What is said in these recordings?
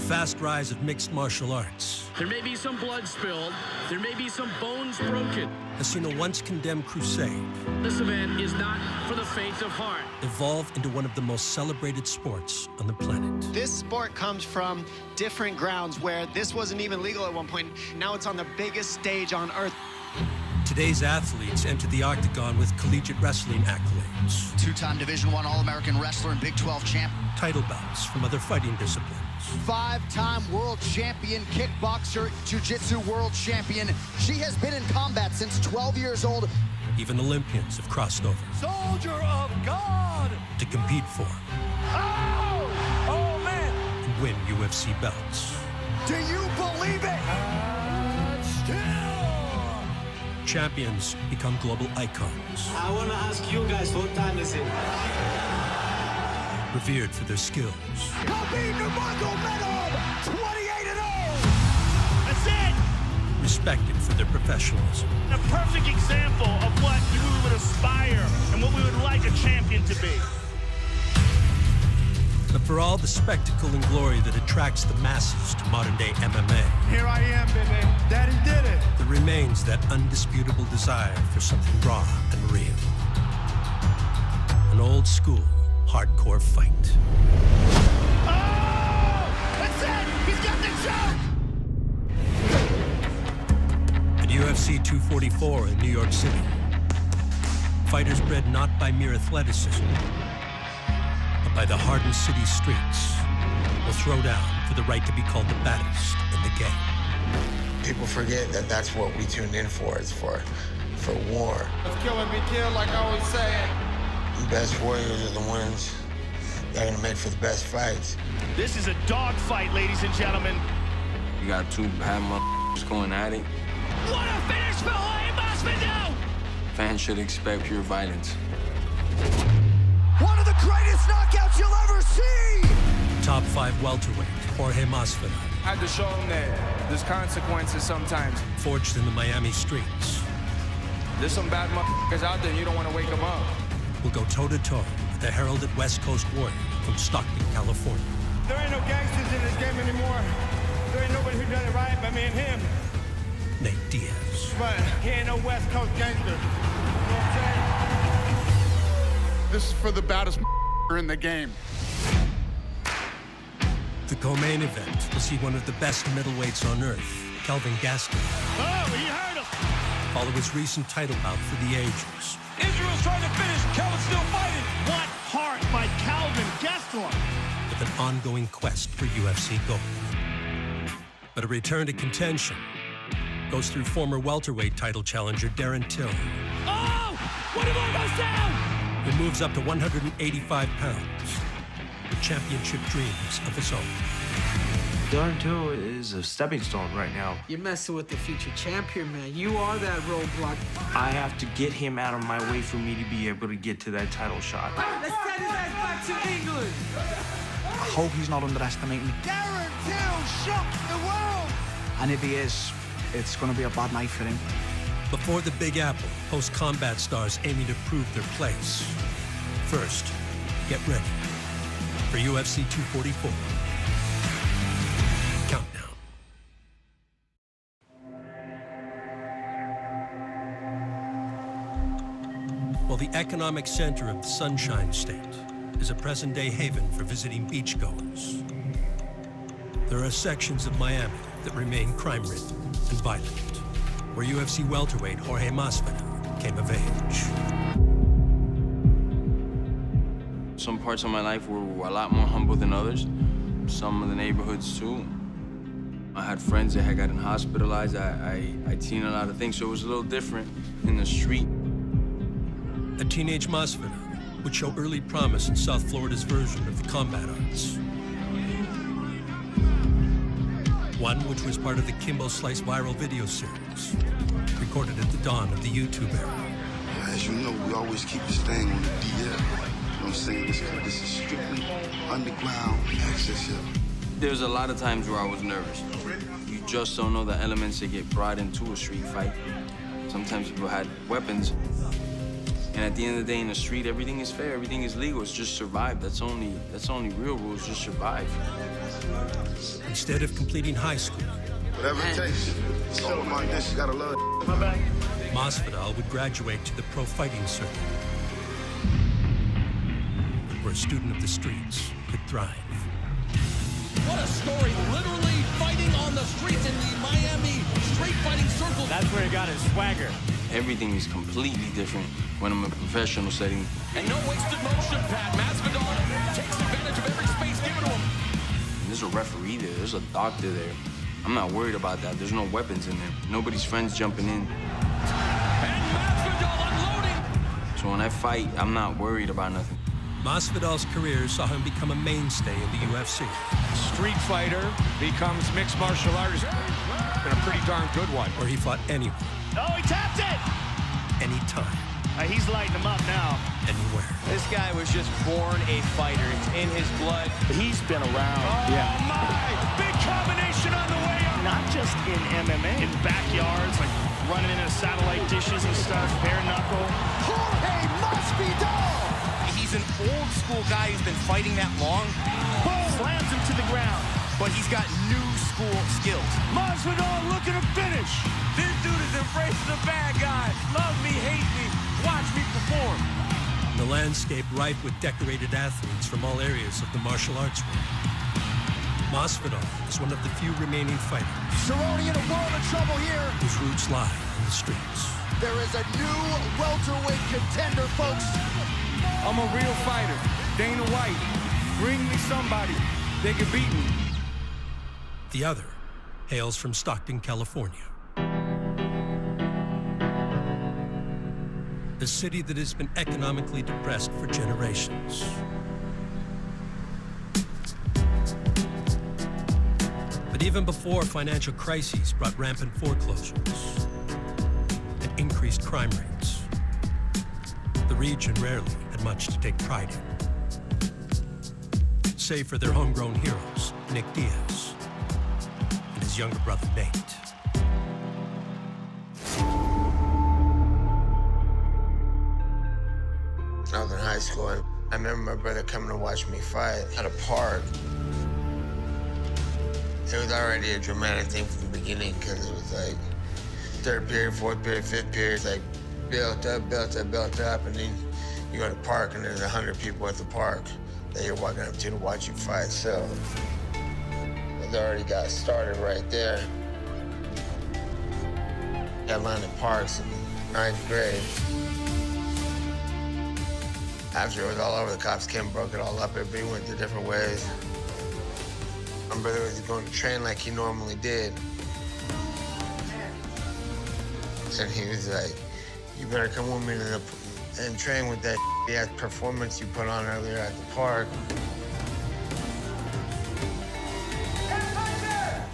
fast rise of mixed martial arts There may be some blood spilled. There may be some bones broken. has seen a once-condemned crusade This event is not for the faint of heart. evolve into one of the most celebrated sports on the planet. This sport comes from different grounds where this wasn't even legal at one point. Now it's on the biggest stage on earth. Today's athletes enter the octagon with collegiate wrestling accolades, Two-time Division I All-American wrestler and Big 12 champ. title bouts from other fighting disciplines, Five-time world champion kickboxer, jiu-jitsu world champion. She has been in combat since 12 years old. even Olympians have crossed over Soldier of God! to compete for Oh, man! and win UFC belts. Do you believe it? Champions become global icons, I want to ask you guys, what time is it? revered for their skills, Khabib Nurmagomedov, 28-0! That's it! respected for their professionalism, A perfect example of what we would aspire and what we would like a champion to be. but for all the spectacle and glory that attracts the masses to modern-day MMA, Here I am, baby. Daddy did it. there remains that undisputable desire for something raw and real. An old-school, hardcore fight. Oh! That's it! He's got the choke! At UFC 244 in New York City, fighters bred not by mere athleticism, but by the hardened city streets will throw down for the right to be called the baddest in the game. People forget that that's what we tuned in for. It's for war. Let's kill and be killed, like I always say. The best warriors are the ones that are gonna make for the best fights. This is a dogfight, ladies and gentlemen. You got two bad motherfuckers going at it. What a finish for Jorge Masvidal! Fans should expect pure violence. One of the greatest knockouts you'll ever see! Top 5 welterweight Jorge Masvidal, I had to show them that there's consequences sometimes. forged in the Miami streets, There's some bad motherfuckers out there, and you don't want to wake them up. will go toe-to-toe with the heralded West Coast warrior from Stockton, California. There ain't no gangsters in this game anymore. There ain't nobody who done it right but me and him. Nate Diaz. But he ain't no West Coast gangster. You know what I'm saying? This is for the baddest in the game. The co-main event will see one of the best middleweights on earth, Kelvin Gastelum, Oh, he hurt him! follow his recent title bout for the ages. Israel's trying to finish. Kelvin's still fighting. What heart by Kelvin Gastelum. With an ongoing quest for UFC gold. But a return to contention goes through former welterweight title challenger Darren Till, Oh! What if I goes down? who moves up to 185 pounds with championship dreams of his own. Darren Till is a stepping stone right now. You're messing with the future champion, man. You are that roadblock. I have to get him out of my way for me to be able to get to that title shot. Let's send his ass back to England. I hope he's not underestimating me. Darren Till shook the world! And if he is, it's going to be a bad night for him. Before the Big Apple, post-combat stars aiming to prove their place. First, get ready for UFC 244. Countdown. While the economic center of the Sunshine State is a present-day haven for visiting beachgoers, there are sections of Miami that remain crime-ridden and violent, where UFC welterweight Jorge Masvidal came of age. Some parts of my life were a lot more humble than others. Some of the neighborhoods too. I had friends that had gotten hospitalized. I'd seen a lot of things, so it was a little different in the street. A teenage Masvidal would show early promise in South Florida's version of the combat arts. One which was part of the Kimbo Slice viral video series, recorded at the dawn of the YouTube era. As you know, we always keep this thing on the DL. You know what I'm saying? This is strictly underground access here. There's a lot of times where I was nervous. You just don't know the elements that get brought into a street fight. Sometimes people had weapons, And at the end of the day, in the street, everything is fair, everything is legal. It's just survive. That's only real rules. Just survive. Instead of completing high school, Whatever it takes. Oh my goodness, you gotta love it. My bad. Masvidal would graduate to the pro fighting circuit, where a student of the streets could thrive. What a story, literally fighting on the streets in the Miami street fighting circle. That's where he got his swagger. Everything is completely different when I'm in a professional setting. And no wasted motion, Pat. Masvidal takes advantage of every space given to him. There's a referee there, there's a doctor there. I'm not worried about that. There's no weapons in there. Nobody's friends jumping in. And Masvidal unloading. So when I fight, I'm not worried about nothing. Masvidal's career saw him become a mainstay in the UFC. Street fighter becomes mixed martial artist, and a pretty darn good one. Where he fought anyone. Oh, he tapped it! Anytime. He's lighting him up now. Anywhere. This guy was just born a fighter. It's in his blood. He's been around. Oh, my! Big combination on the way up. Not just in MMA. In backyards, like running into satellite dishes and stuff, bare knuckle. Jorge Masvidal! He's an old school guy who's been fighting that long. Boom! Slams him to the ground. But he's got new school skills. Masvidal looking to finish. This dude is embracing the bad guy. Love me, hate me, watch me perform. The landscape rife with decorated athletes from all areas of the martial arts world. Masvidal is one of the few remaining fighters. Cerrone in a world of trouble here. Whose roots lie in the streets. There is a new welterweight contender, folks. I'm a real fighter. Dana White, bring me somebody that can beat me. The other hails from Stockton, California. A city that has been economically depressed for generations. But even before financial crises brought rampant foreclosures and increased crime rates, the region rarely had much to take pride in. Save for their homegrown heroes, Nick Diaz and his younger brother, Nate. I was in high school, and I remember my brother coming to watch me fight at a park. It was already a dramatic thing from the beginning, because it was like third period, fourth period, fifth period, it's like built up, and then you go to the park, and there's 100 people at the park that you're walking up to watch you fight, so it already got started right there. Headlining parks in 9th grade. After it was all over, the cops came and broke it all up. Everybody went their different ways. My brother was going to train like he normally did. And he was like, you better come with me and train with that ass performance you put on earlier at the park.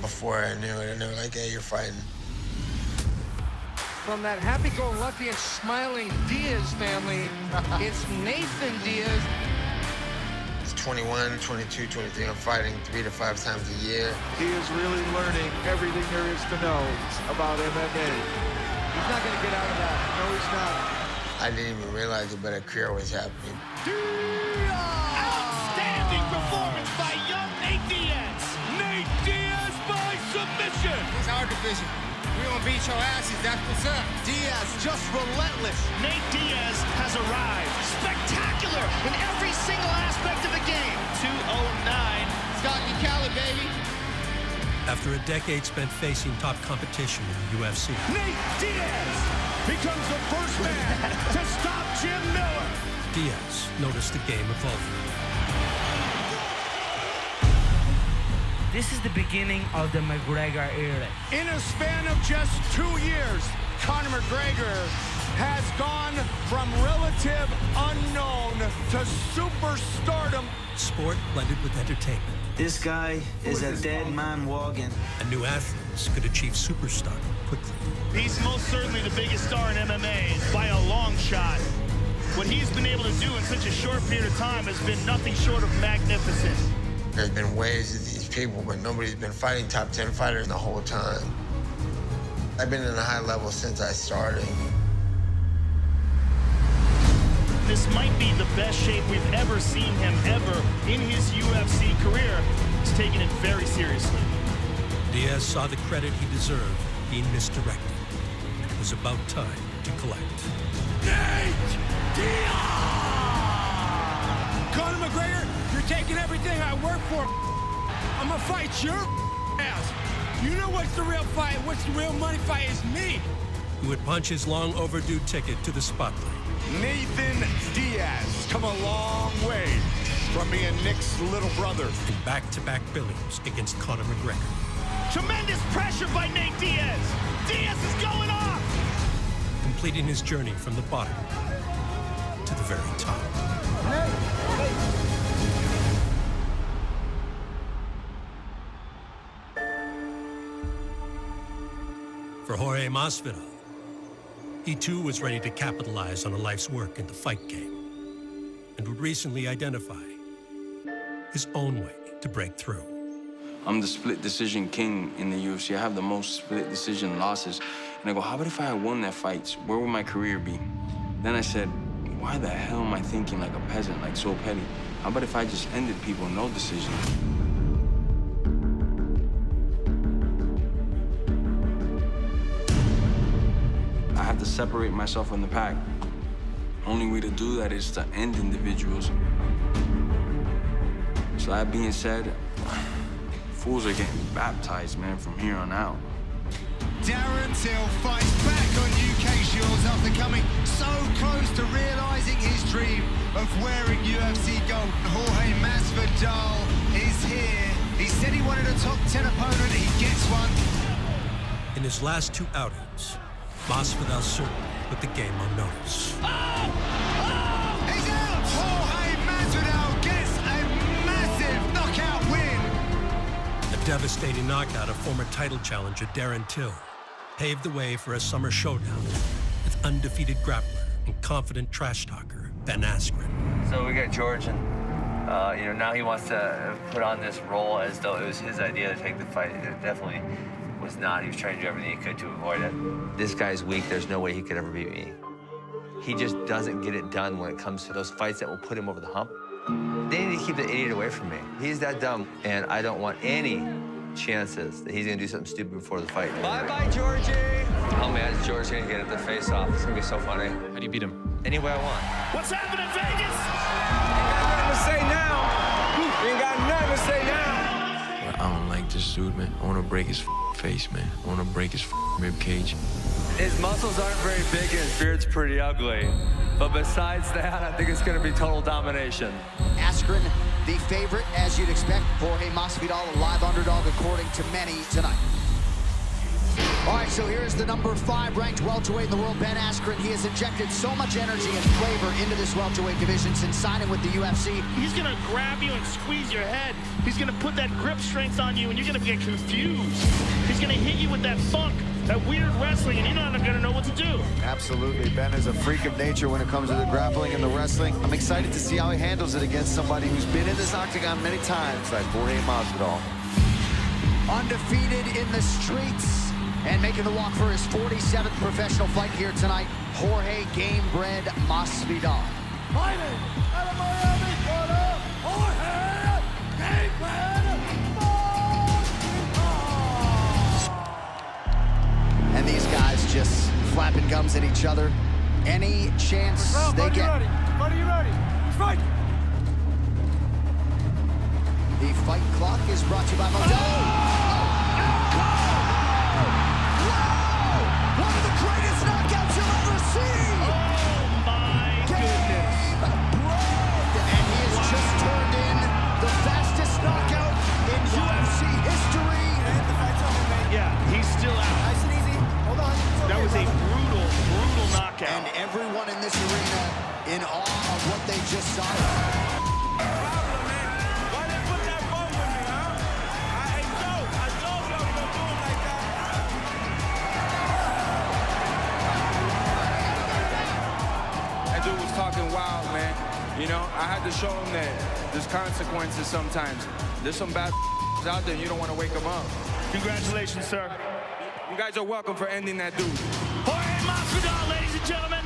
Before I knew it, and they were like, hey, you're fighting. From that happy-go-lucky and smiling Diaz family, it's Nathan Diaz. It's 21, 22, 23. I'm fighting 3 to 5 times a year. He is really learning everything there is to know about MMA. He's not going to get out of that. No, he's not. I didn't even realize it, but a career was happening. Outstanding performance by young Nate Diaz. Nate Diaz by submission. It's our division. We're gonna beat your asses, that's what's up. Diaz just relentless. Nate Diaz has arrived. Spectacular in every single aspect of the game. 209. Scott Cali, baby. After a decade spent facing top competition in the UFC, Nate Diaz becomes the first man to stop Jim Miller. Diaz noticed the game evolving. This is the beginning of the McGregor era. In a span of just 2 years, Conor McGregor has gone from relative unknown to superstardom. Sport blended with entertainment. This guy is a dead man walking. And new athletes could achieve superstardom quickly. He's most certainly the biggest star in MMA by a long shot. What he's been able to do in such a short period of time has been nothing short of magnificent. There's been waves of these people, but nobody's been fighting top 10 fighters the whole time. I've been in a high level since I started. this might be the best shape we've ever seen him ever in his UFC career. He's taking it very seriously. Diaz saw the credit he deserved being misdirected. It was about time to collect. Nate Diaz! Conor McGregor, you're taking everything I work for. I'm gonna fight your ass. You know what's the real fight? What's the real money fight is me. Who would punch his long overdue ticket to the spotlight. Nathan Diaz come a long way from being Nick's little brother. In back-to-back billings against Conor McGregor. Tremendous pressure by Nate Diaz. Diaz is going off. Completing his journey from the bottom to the very top. For Jorge Masvidal, he too was ready to capitalize on a life's work in the fight game and would recently identify his own way to break through. I'm the split decision king in the UFC. I have the most split decision losses. And I go, how about if I had won that fight? Where would my career be? Then I said, why the hell am I thinking like a peasant, like so petty? How about if I just ended people, no decision? I have to separate myself from the pack. Only way to do that is to end individuals. So that being said, fools are getting baptized, man, from here on out. Darren Till fights back on UK shores after coming so close to realising his dream of wearing UFC gold. Jorge Masvidal is here. He said he wanted a top 10 opponent. He gets one. In his last two outings, Masvidal certainly put the game on notice. He's out! Jorge Masvidal gets a massive knockout win. A devastating knockout of former title challenger Darren Till paved the way for a summer showdown with undefeated grappler and confident trash talker Ben Askren. So we got George, and now he wants to put on this role as though it was his idea to take the fight. It definitely was not. He was trying to do everything he could to avoid it. This guy's weak. There's no way he could ever beat me. He just doesn't get it done when it comes to those fights that will put him over the hump. They need to keep the idiot away from me. He's that dumb, and I don't want any chances that he's gonna do something stupid before the fight. Bye-bye, Georgie! Oh man, is George gonna get it the face-off? It's gonna be so funny. How do you beat him? Any way I want. What's happening, Vegas? Ain't got nothing to say now. But I don't like this dude, man. I want to break his face, man. I want to break his rib cage. His muscles aren't very big and his beard's pretty ugly. But besides that, I think it's gonna be total domination. Askren, the favorite, as you'd expect. Jorge Masvidal, a live underdog according to many tonight. All right, so here's the number 5 ranked welterweight in the world, Ben Askren. He has injected so much energy and flavor into this welterweight division since signing with the UFC. He's gonna grab you and squeeze your head. He's gonna put that grip strength on you and you're gonna get confused. He's gonna hit you with that funk, that weird wrestling, and you're not gonna know what to do. Absolutely. Ben is a freak of nature when it comes to the grappling and the wrestling. I'm excited to see how he handles it against somebody who's been in this octagon many times, like Jorge Masvidal. Undefeated in the streets and making the walk for his 47th professional fight here tonight, Jorge Gamebred Masvidal. Fighting out of Miami, Florida, Jorge Gamebred Masvidal. And these guys just flapping gums at each other. Any chance they get. Are you ready? Fight! The fight clock is brought to you by Modelo. One of the greatest knockouts you'll ever see! Oh my goodness. And he has just turned in the fastest knockout in UFC history. Yeah, he's still out. Nice and easy. Hold on. That was a brutal, brutal knockout. And everyone in this arena in awe of what they just saw. Talking wild, man. You know, I had to show him that there's consequences sometimes. There's some bad out there and you don't want to wake them up. Congratulations, sir. You guys are welcome for ending that dude. Jorge Masvidal, ladies and gentlemen.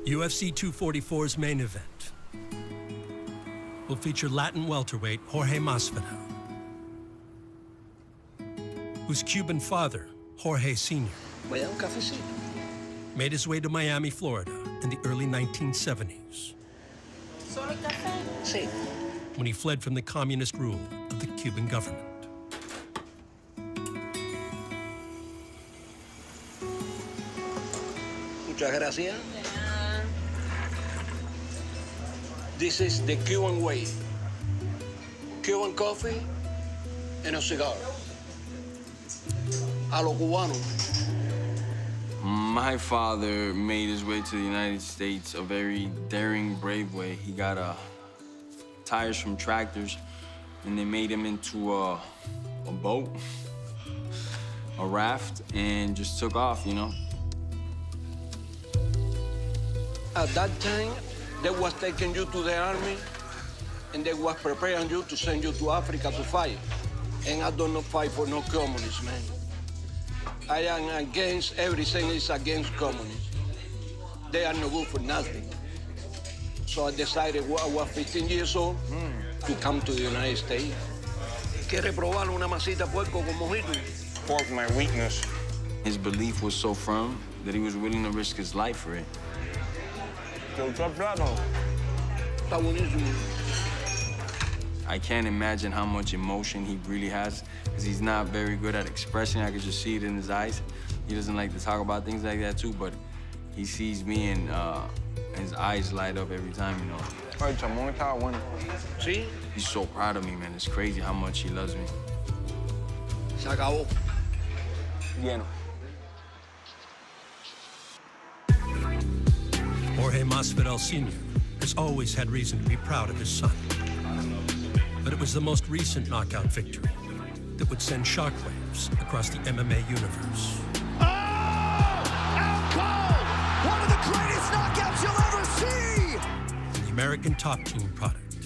UFC 244's main event will feature Latin welterweight Jorge Masvidal, whose Cuban father, Jorge Sr., made his way to Miami, Florida in the early 1970s when he fled from the communist rule of the Cuban government. Muchas gracias. This is the Cuban way. Cuban coffee and a cigar. A lo cubano. My father made his way to the United States a very daring, brave way. He got tires from tractors, and they made him into a boat, a raft, and just took off, you know? At that time, they was taking you to the army, and they was preparing you to send you to Africa to fight. And I don't fight for no communists, man. I am against everything is against communists. They are no good for nothing. So I decided when I was 15 years old to come to the United States. ¿Quiere probar una masita puerco con mojito? Pork, my weakness. His belief was so firm that he was willing to risk his life for it. Está buenísimo. I can't imagine how much emotion he really has, because he's not very good at expressing. I could just see it in his eyes. He doesn't like to talk about things like that too, but he sees me and his eyes light up every time, you know. ¿Sí? He's so proud of me, man. It's crazy how much he loves me. Se acabó. Lleno. Jorge Masvidal Sr. has always had reason to be proud of his son. But it was the most recent knockout victory that would send shockwaves across the MMA universe. Oh! Out cold! One of the greatest knockouts you'll ever see! The American Top Team product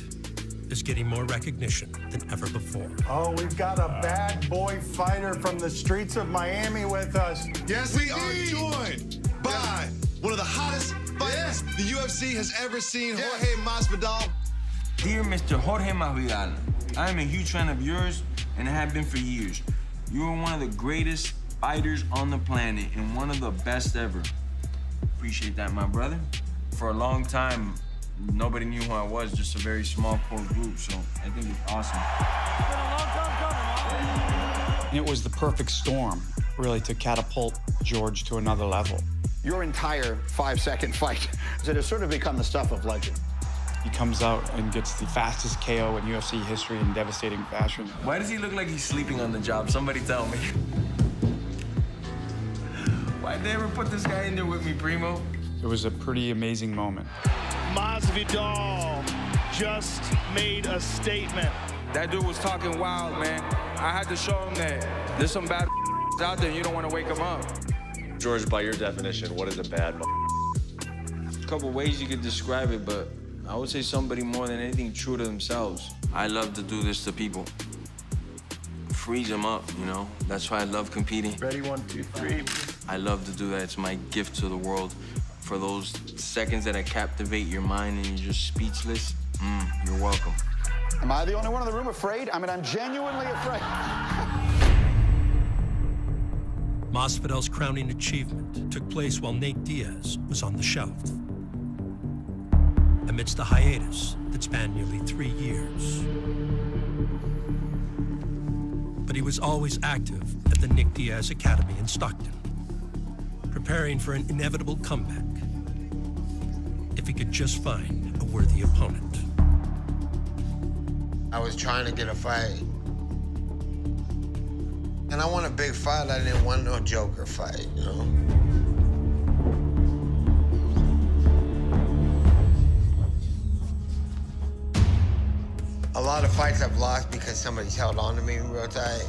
is getting more recognition than ever before. Oh, we've got a bad boy fighter from the streets of Miami with us. Yes, we are joined by one of the hottest fighters the UFC has ever seen, Jorge Masvidal. Dear Mr. Jorge Masvidal, I am a huge fan of yours and have been for years. You are one of the greatest fighters on the planet and one of the best ever. Appreciate that, my brother. For a long time, nobody knew who I was, just a very small core group, so I think it's awesome. It was the perfect storm, really, to catapult George to another level. Your entire 5-second fight, it has sort of become the stuff of legend. He comes out and gets the fastest KO in UFC history in devastating fashion. Why does he look like he's sleeping on the job? Somebody tell me. Why'd they ever put this guy in there with me, Primo? It was a pretty amazing moment. Masvidal just made a statement. That dude was talking wild, man. I had to show him that there's some bad out there and you don't want to wake him up. George, by your definition, what is a bad A couple ways you could describe it, but I would say somebody more than anything true to themselves. I love to do this to people. Freeze them up, you know? That's why I love competing. Ready, 1, 2, 3. I love to do that. It's my gift to the world. For those seconds that captivate your mind and you're just speechless, you're welcome. Am I the only one in the room afraid? I mean, I'm genuinely afraid. Masvidal's crowning achievement took place while Nate Diaz was on the shelf. Amidst a hiatus that spanned nearly 3 years. But he was always active at the Nick Diaz Academy in Stockton, preparing for an inevitable comeback if he could just find a worthy opponent. I was trying to get a fight. And I want a big fight. I didn't want no joker fight, you know? A lot of fights I've lost because somebody's held on to me real tight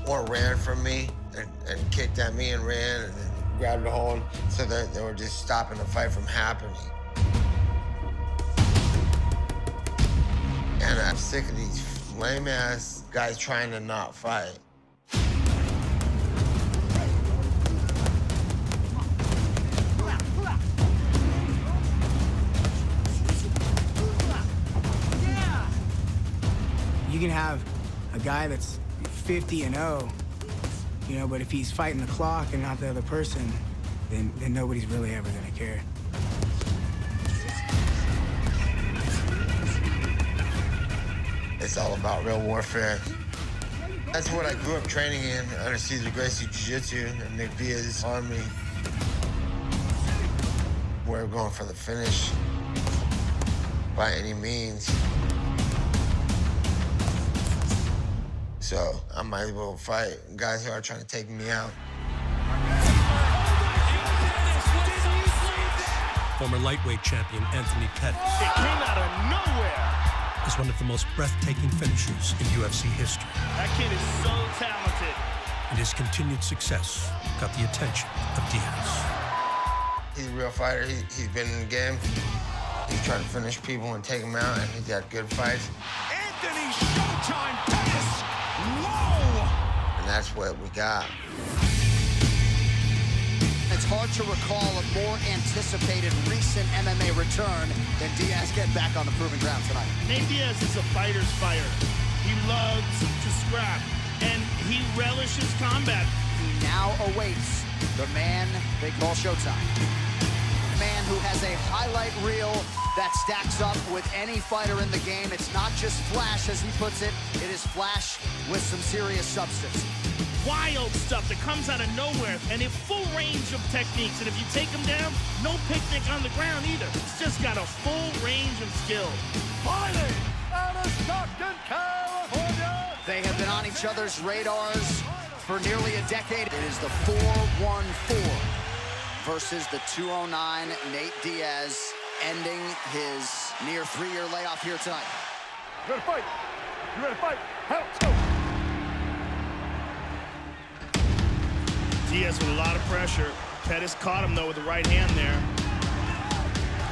or ran from me and kicked at me and ran and then grabbed a hold so that they were just stopping the fight from happening. And I'm sick of these lame-ass guys trying to not fight. You can have a guy that's 50-0, you know, but if he's fighting the clock and not the other person, then nobody's really ever gonna care. It's all about real warfare. That's what I grew up training in under Cesar Gracie Jiu-Jitsu and Nick Diaz's army. We're going for the finish by any means. So I might as well fight guys who are trying to take me out. Former lightweight champion Anthony Pettis. It came out of nowhere. Is one of the most breathtaking finishers in UFC history. That kid is so talented. And his continued success got the attention of Diaz. He's a real fighter. He's been in the game. He's trying to finish people and take them out, and he's got good fights. Anthony Showtime Pettis! Whoa! And that's what we got. It's hard to recall a more anticipated recent MMA return than Diaz getting back on the proven ground tonight. Nate Diaz is a fighter's fighter. He loves to scrap, and he relishes combat. He now awaits the man they call Showtime. A man who has a highlight reel that stacks up with any fighter in the game. It's not just flash, as he puts it. It is flash with some serious substance. Wild stuff that comes out of nowhere, and in full range of techniques. And if you take him down, no picnic on the ground either. It's just got a full range of skill. Fighting out of Stockton, California! They have been on each other's radars for nearly a decade. It is the 4-1-4 versus the 209 Nate Diaz, ending his near 3-year layoff here tonight. You ready to fight? You ready to fight? Let's go! Diaz with a lot of pressure. Pettis caught him, though, with the right hand there.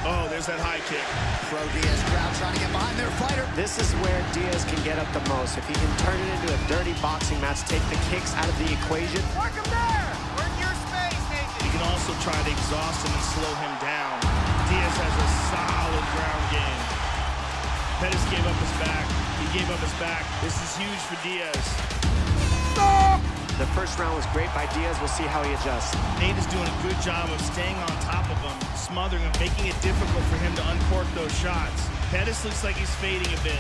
Oh, there's that high kick. Pro Diaz crowd trying to get behind their fighter. This is where Diaz can get up the most. If he can turn it into a dirty boxing match, take the kicks out of the equation. Work him there! We're in your space, Nathan! You can also try to exhaust him and slow him down. Diaz has a solid ground game. Pettis gave up his back. He gave up his back. This is huge for Diaz. Stop! The first round was great by Diaz. We'll see how he adjusts. Nate is doing a good job of staying on top of him, smothering him, making it difficult for him to uncork those shots. Pettis looks like he's fading a bit.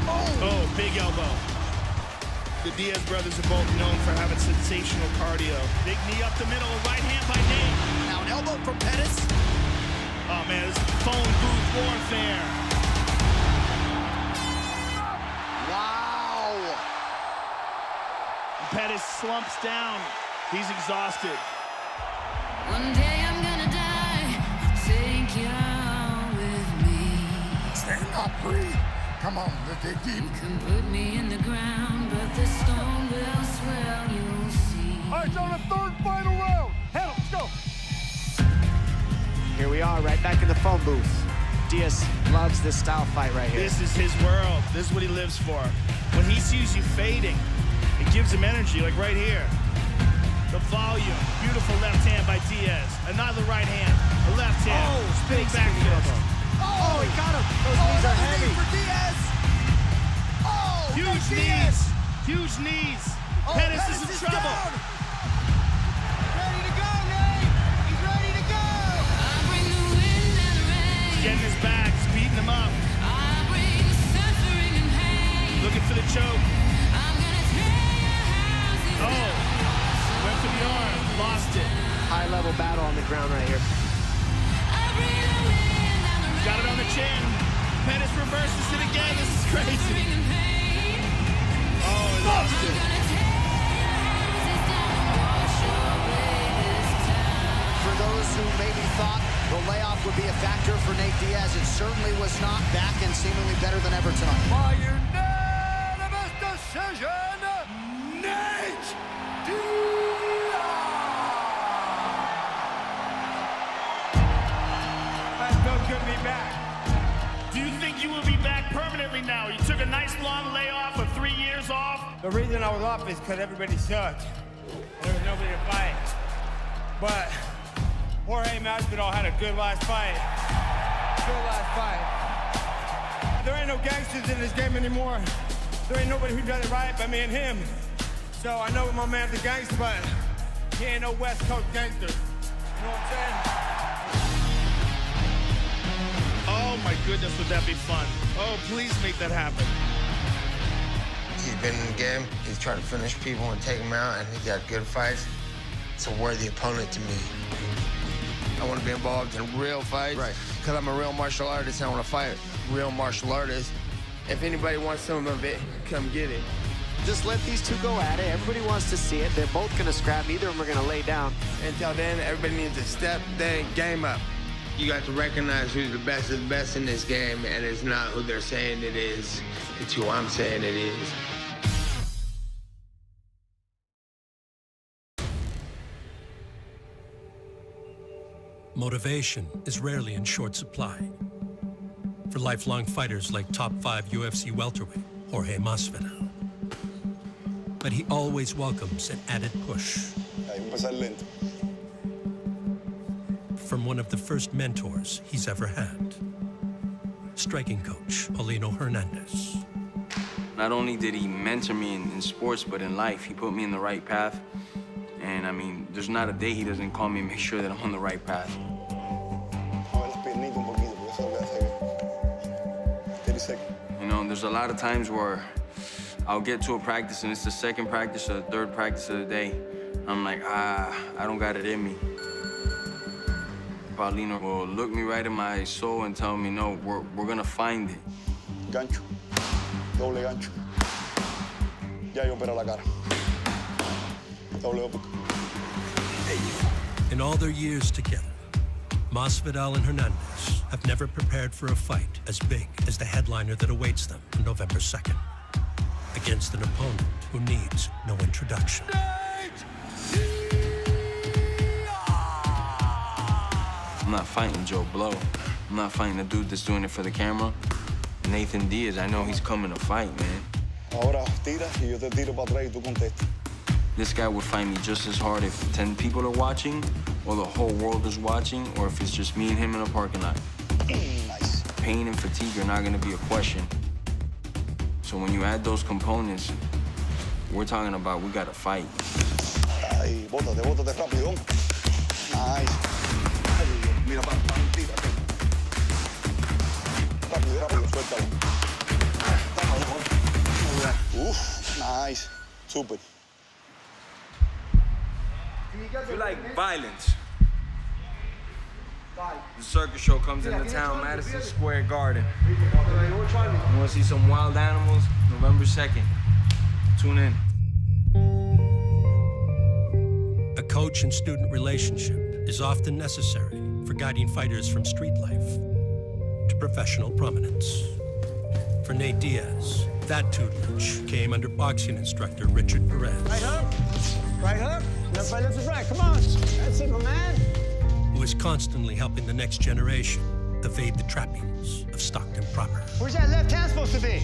Oh, big elbow. The Diaz brothers are both known for having sensational cardio. Big knee up the middle, a right hand by Nate. Now an elbow from Pettis. Oh, man, this is phone booth warfare. Wow. Pettis slumps down. He's exhausted. One day I'm gonna die. Take you out with me. Stand up, breathe. Come on, let's dig deep. You can put me in the ground, but the storm will swell, you'll see. All right, so on the third final round. Hell, let's go. Here we are, right back in the phone booth. Diaz loves this style fight right here. This is his world. This is what he lives for. When he sees you fading, it gives him energy, like right here. The volume. Beautiful left hand by Diaz. Another right hand. A left hand. Oh, big back fist. Oh, he got him. Those knees are heavy. For Diaz. Oh, Huge knees. Huge knees. Pettis is in trouble. Down. Ready to go, Nate. He's ready to go. I bring the wind and rain. Getting his back. He's beating him up. I bring suffering and pain. Looking for the choke. I'm gonna tear your houses Oh. down. Went for the arm. Lost it. High-level battle on the ground right here. I bring the wind and the rain. Got it on the chin. Pettis reverses it again. This is crazy. Suffering and pain. Oh, he lost I'm it. gonna tear your houses down and wash away this town. For those who maybe thought the layoff would be a factor for Nate Diaz, it certainly was not. Back and seemingly better than ever tonight. By unanimous decision, Nate Diaz! That felt good to be back. Do you think you will be back permanently now? You took a nice long layoff of 3 years off. The reason I was off is because everybody sucked. There was nobody to fight. But Jorge Masvidal had a good last fight. Good last fight. There ain't no gangsters in this game anymore. There ain't nobody who does it right but me and him. So I know my man's a gangster, but he ain't no West Coast gangster. You know what I'm saying? Oh my goodness, would that be fun? Oh, please make that happen. He's been in the game. He's trying to finish people and take them out, and he's got good fights. It's a worthy opponent to me. I want to be involved in real fights. Right. Because I'm a real martial artist, and I want to fight real martial artists. If anybody wants some of it, come get it. Just let these two go at it. Everybody wants to see it. They're both going to scrap. Neither of them are going to lay down. Until then, everybody needs to step their game up. You got to recognize who's the best of the best in this game, and it's not who they're saying it is. It's who I'm saying it is. Motivation is rarely in short supply. For lifelong fighters like top 5 UFC welterweight Jorge Masvidal. But he always welcomes an added push. From one of the first mentors he's ever had, striking coach Paulino Hernandez. Not only did he mentor me in sports, but in life, he put me in the right path. And I mean, there's not a day he doesn't call me and make sure that I'm on the right path. You know, there's a lot of times where I'll get to a practice and it's the second practice or the third practice of the day. I'm like, I don't got it in me. Paulino will look me right in my soul and tell me, no, we're gonna find it. Gancho, doble gancho. Ya yo opera la cara. Doble uppercut. In all their years together, Masvidal and Hernandez have never prepared for a fight as big as the headliner that awaits them on November 2nd, against an opponent who needs no introduction. I'm not fighting Joe Blow. I'm not fighting a dude that's doing it for the camera. Nathan Diaz, I know he's coming to fight, man. Ahora tira y yo te tiro para atrás y tú contestas. This guy would fight me just as hard if 10 people are watching, or the whole world is watching, or if it's just me and him in a parking lot. Nice. Pain and fatigue are not gonna be a question. So when you add those components, we're talking about we gotta fight. Ay, bótate rápido. Nice. Mira, tírate. Rápido, suéltalo. Nice. Super. You like violence. The circus show comes into town, Madison Square Garden. You wanna see some wild animals? November 2nd. Tune in. A coach and student relationship is often necessary for guiding fighters from street life to professional prominence. For Nate Diaz, that tutelage came under boxing instructor Richard Perez. Right hook. Right hook. Left right, left right. Come on. That's it, my man. Who is constantly helping the next generation evade the trappings of Stockton proper. Where's that left hand supposed to be?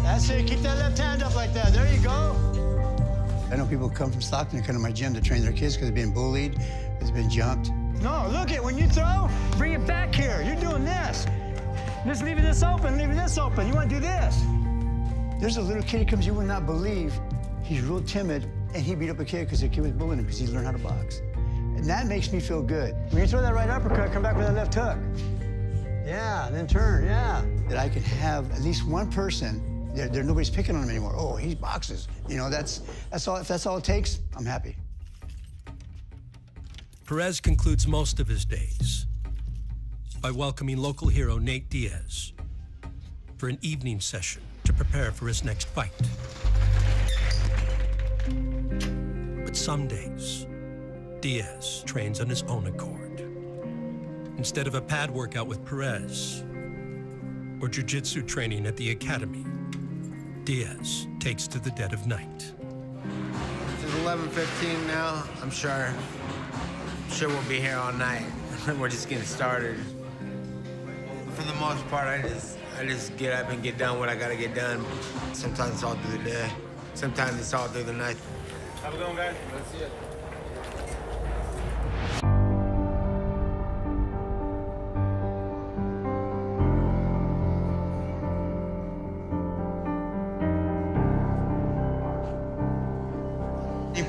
That's it. Keep that left hand up like that. There you go. I know people come from Stockton and come to my gym to train their kids because they've been bullied, they've been jumped. No, look it. When you throw, bring it back here. You're doing this. Just leaving this open, leaving this open. You want to do this. There's a little kid who comes you would not believe. He's real timid, and he beat up a kid because the kid was bullying him because he learned how to box. And that makes me feel good. When you throw that right uppercut, come back with that left hook. Yeah, then turn, yeah. That I could have at least one person, nobody's picking on him anymore. Oh, he boxes. You know, that's all. If that's all it takes, I'm happy. Perez concludes most of his days by welcoming local hero Nate Diaz for an evening session to prepare for his next fight. But some days, Diaz trains on his own accord. Instead of a pad workout with Perez or jiu-jitsu training at the academy, Diaz takes to the dead of night. It's 11:15 now. I'm sure we'll be here all night. We're just getting started. For the most part, I just get up and get done what I gotta get done. Sometimes it's all through the day. Sometimes it's all through the night. Have a good one, guys. Let's see it.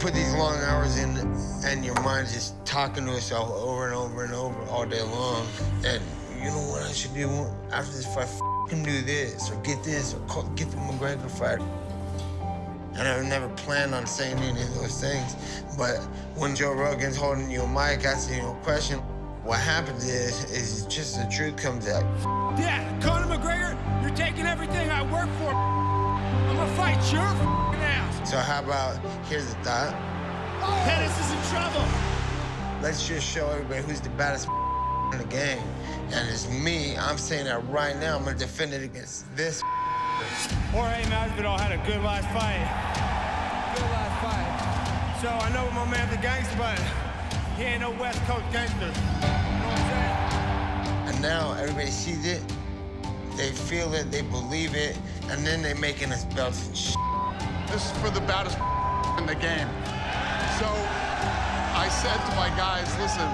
put these long hours in and your mind just talking to itself over and over and over all day long. And you know what I should do after this fight? F***ing do this or get the McGregor fight. And I never planned on saying any of those things. But when Joe Rogan's holding you a mic, asking you a question, what happens is just the truth comes out. Yeah, Conor McGregor, you're taking everything I work for. I'm gonna fight your ass. So how about, here's the thought. Pettis is in trouble. Let's just show everybody who's the baddest in the game. And it's me. I'm saying that right now. I'm gonna defend it against this. Jorge Masvidal had a good last fight. So I know my man's a gangster, but he ain't no West Coast gangster. You know what I'm saying? And now everybody sees it, they feel it, they believe it, and then they're making us belts and shit. This is for the baddest in the game. So I said to my guys, listen,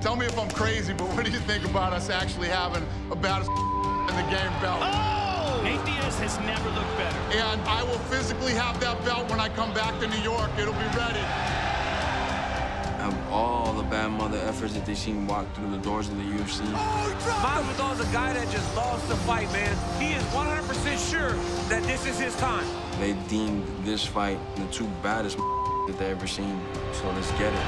tell me if I'm crazy, but what do you think about us actually having a baddest in the game belt? Oh! Nate Diaz has never looked better. And I will physically have that belt when I come back to New York. It'll be ready. Of all the bad mother efforts that they seen walk through the doors of the UFC. Masvidal's a guy that just loves to fight, man. He is 100% sure that this is his time. They deemed this fight the two baddest that they ever seen. So let's get it.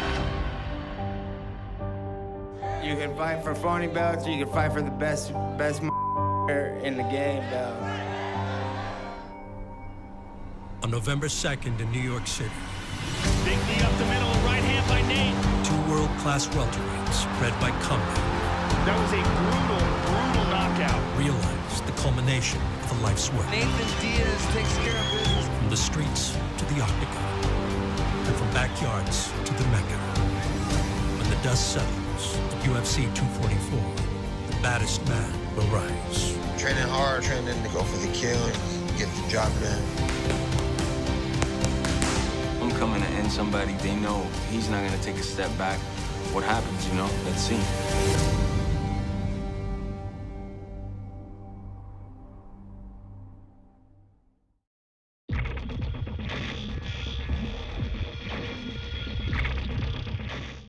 You can fight for phony belts, or you can fight for the best in the game belt. On November 2nd in New York City, Big knee up the middle, right hand by Nate. two world-class welterweights bred by combat That was a brutal knockout. realized the culmination of a life's work. Nathan Diaz takes care of business. From the streets to the octagon, and from backyards to the Mecca. When the dust settles at UFC 244, the baddest man will rise. Training hard, training to go for the kill and get the job done. I'm coming to end somebody. They know he's not gonna take a step back. What happens, you know? Let's see.